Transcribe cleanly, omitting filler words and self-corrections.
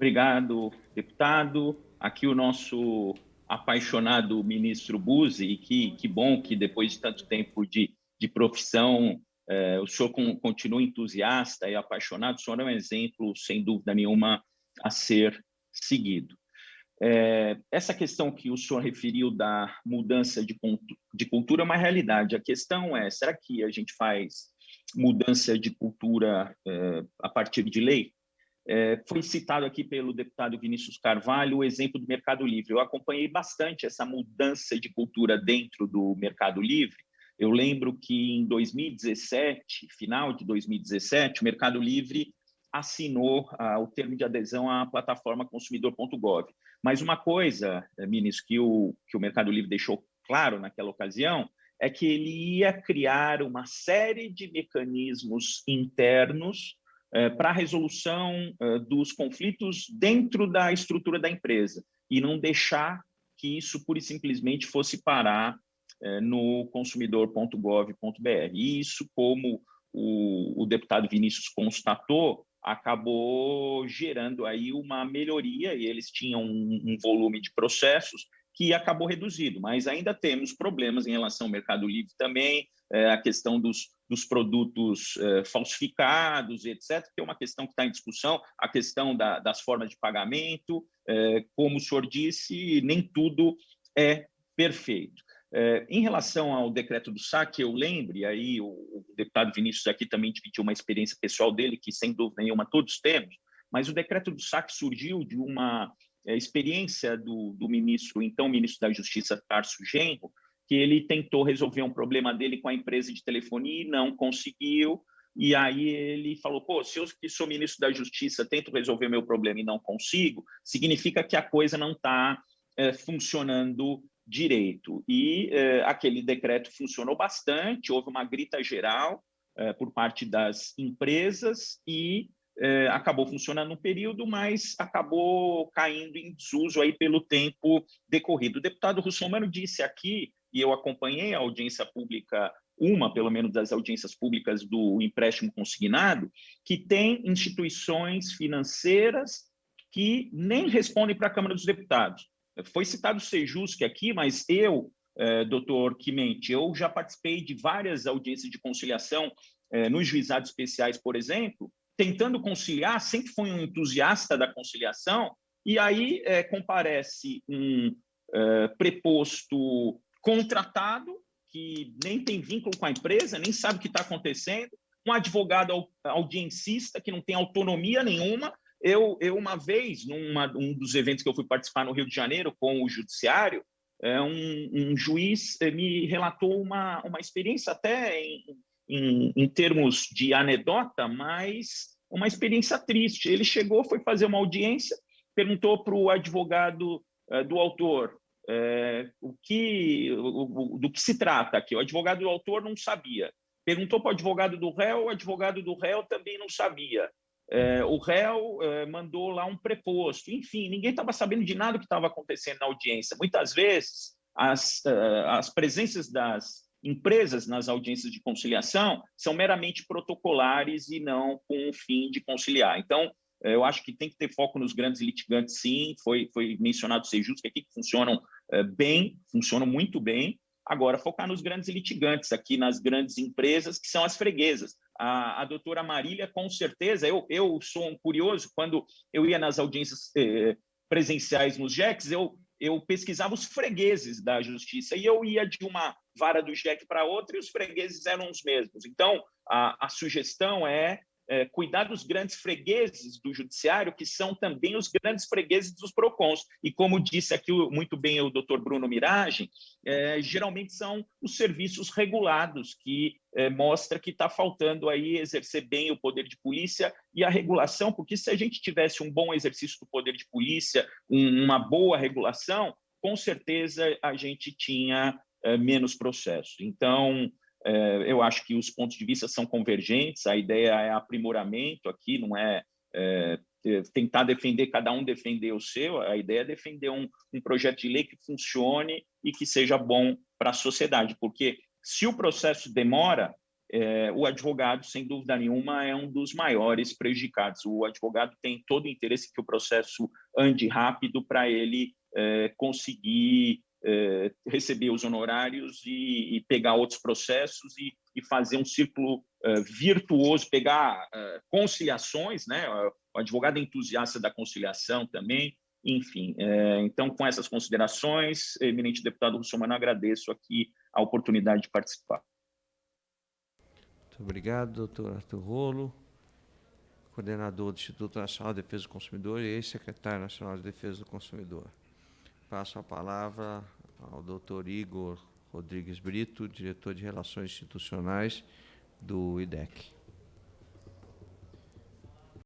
Obrigado, deputado. Aqui o nosso apaixonado ministro Buzzi, e que bom que depois de tanto tempo de profissão, o senhor continua entusiasta e apaixonado. O senhor é um exemplo, sem dúvida nenhuma, a ser seguido. Essa questão que o senhor referiu da mudança de cultura é uma realidade. A questão é, será que a gente faz mudança de cultura a partir de lei? Foi citado aqui pelo deputado Vinícius Carvalho o exemplo do Mercado Livre. Eu acompanhei bastante essa mudança de cultura dentro do Mercado Livre. Eu lembro que em 2017, final de 2017, o Mercado Livre assinou o termo de adesão à plataforma consumidor.gov. Mas uma coisa, ministro, que o Mercado Livre deixou claro naquela ocasião é que ele ia criar uma série de mecanismos internos para a resolução dos conflitos dentro da estrutura da empresa e não deixar que isso pura e simplesmente fosse parar no consumidor.gov.br. E isso, como o deputado Vinícius constatou, acabou gerando aí uma melhoria, e eles tinham um volume de processos que acabou reduzido, mas ainda temos problemas em relação ao Mercado Livre também, a questão dos produtos falsificados, etc., que é uma questão que está em discussão, a questão das formas de pagamento, como o senhor disse, nem tudo é perfeito. Em relação ao decreto do saque, eu lembro, e aí o deputado Vinícius aqui também dividiu uma experiência pessoal dele, que sem dúvida nenhuma todos temos, mas o decreto do saque surgiu de uma experiência do ministro, então ministro da Justiça, Tarso Genro, que ele tentou resolver um problema dele com a empresa de telefonia e não conseguiu, e aí ele falou, se eu que sou ministro da Justiça tento resolver meu problema e não consigo, significa que a coisa não está funcionando direito. E aquele decreto funcionou bastante, houve uma grita geral por parte das empresas e acabou funcionando um período, mas acabou caindo em desuso aí pelo tempo decorrido. O deputado Russomano disse aqui, e eu acompanhei a audiência pública, pelo menos das audiências públicas do empréstimo consignado, que tem instituições financeiras que nem respondem para a Câmara dos Deputados. Foi citado o Sejusc aqui, mas eu, doutor Chimente, eu já participei de várias audiências de conciliação nos juizados especiais, por exemplo, tentando conciliar, sempre fui um entusiasta da conciliação, e aí comparece um preposto contratado, que nem tem vínculo com a empresa, nem sabe o que está acontecendo, um advogado audiencista que não tem autonomia nenhuma. Eu uma vez, um dos eventos que eu fui participar no Rio de Janeiro com o Judiciário, um juiz me relatou uma experiência até em termos de anedota, mas uma experiência triste. Ele chegou, foi fazer uma audiência, perguntou para o advogado do autor do que se trata aqui. O advogado do autor não sabia. Perguntou para o advogado do réu também não sabia. O réu mandou lá um preposto. Enfim, ninguém estava sabendo de nada que estava acontecendo na audiência. Muitas vezes, as presenças das empresas nas audiências de conciliação são meramente protocolares e não com o fim de conciliar. Então, eu acho que tem que ter foco nos grandes litigantes, sim. Foi mencionado o Sejusc aqui, que funcionam bem, funcionam muito bem. Agora, focar nos grandes litigantes, aqui nas grandes empresas, que são as freguesas. A doutora Marília, com certeza, eu sou um curioso, quando eu ia nas audiências presenciais nos JECs, eu pesquisava os fregueses da justiça, e eu ia de uma vara do JEC para outra, e os fregueses eram os mesmos. Então, a sugestão é cuidar dos grandes fregueses do judiciário, que são também os grandes fregueses dos PROCONs. E como disse aqui muito bem o doutor Bruno Miragem, geralmente são os serviços regulados, que mostra que está faltando aí exercer bem o poder de polícia e a regulação, porque se a gente tivesse um bom exercício do poder de polícia, uma boa regulação, com certeza a gente tinha menos processos. Então, eu acho que os pontos de vista são convergentes, a ideia é aprimoramento aqui, não é tentar defender, cada um defender o seu, a ideia é defender um projeto de lei que funcione e que seja bom para a sociedade, porque se o processo demora, o advogado, sem dúvida nenhuma, é um dos maiores prejudicados. O advogado tem todo o interesse que o processo ande rápido para ele conseguir receber os honorários e pegar outros processos e fazer um círculo virtuoso, pegar conciliações, né? O advogado é entusiasta da conciliação também, enfim. Então, com essas considerações, eminente deputado Russomano, agradeço aqui a oportunidade de participar. Muito obrigado, doutor Arthur Rolo, coordenador do Instituto Nacional de Defesa do Consumidor e ex-secretário nacional de Defesa do Consumidor. Passo a palavra ao doutor Igor Rodrigues Brito, diretor de Relações Institucionais do IDEC.